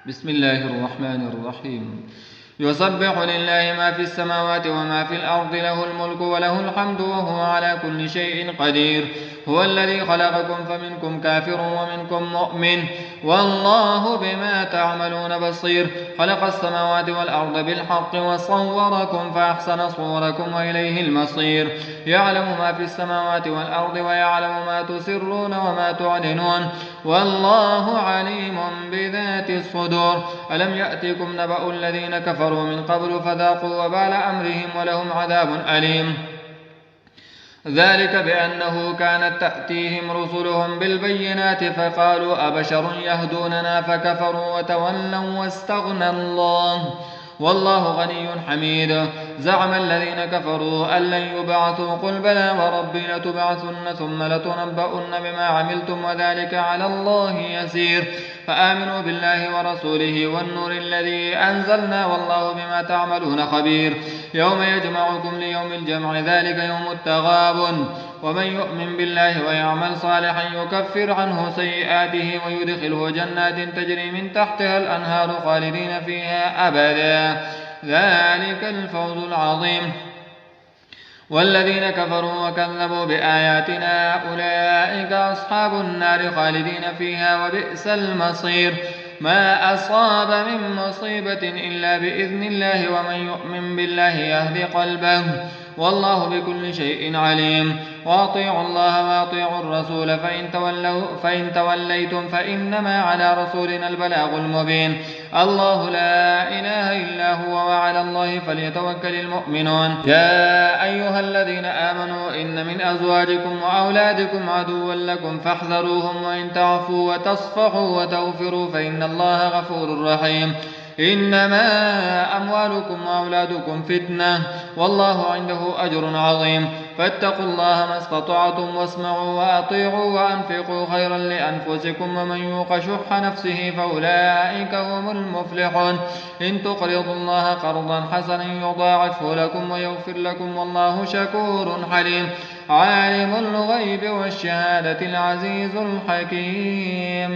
بسم الله الرحمن الرحيم. يسبح لله ما في السماوات وما في الأرض، له الملك وله الحمد وهو على كل شيء قدير. هو الذي خلقكم فمنكم كافر ومنكم مؤمن، والله بما تعملون بصير. خلق السماوات والأرض بالحق وصوركم فأحسن صوركم وإليه المصير. يعلم ما في السماوات والأرض ويعلم ما تسرون وما تعلنون، والله عليم بذات الصدور. ألم يأتكم نبأ الذين كفروا من قبل فذاقوا وبال أمرهم ولهم عذاب أليم. ذلك بأنه كانت تأتيهم رسلهم بالبينات فقالوا أبشر يهدوننا فكفروا وتولوا واستغنى الله، والله غني حميد. زعم الذين كفروا أن لن يبعثوا، قل بلى وربي لتبعثن ثم لتنبؤن بما عملتم وذلك على الله يسير. فآمنوا بالله ورسوله والنور الذي أنزلنا، والله بما تعملون خبير. يوم يجمعكم ليوم الجمع، ذلك يوم التغابن. ومن يؤمن بالله ويعمل صالحا يكفر عنه سيئاته ويدخله جنات تجري من تحتها الأنهار خالدين فيها أبدا، ذلك الفوز العظيم. والذين كفروا وكذبوا بآياتنا أولئك أصحاب النار خالدين فيها وبئس المصير. ما أصاب من مصيبة إلا بإذن الله، ومن يؤمن بالله يهد قلبه، والله بكل شيء عليم. وأطيعوا الله وأطيعوا الرسول، فإن توليتم فإنما على رسولنا البلاغ المبين. الله لا إله إلا هو، وعلى الله فليتوكل المؤمنون. يا أيها الذين آمنوا إن من أزواجكم وأولادكم عدوا لكم فاحذروهم، وإن تعفوا وتصفحوا وتغفروا فإن الله غفور رحيم. إنما أموالكم وأولادكم فتنة، والله عنده أجر عظيم. فاتقوا الله ما استطعتم، واسمعوا وأطيعوا وأنفقوا خيرا لأنفسكم، ومن يوق شح نفسه فأولئك هم المفلحون. إن تقرضوا الله قرضا حسنا يضاعفه لكم ويغفر لكم، والله شكور حليم. عالم الغيب والشهادة العزيز الحكيم.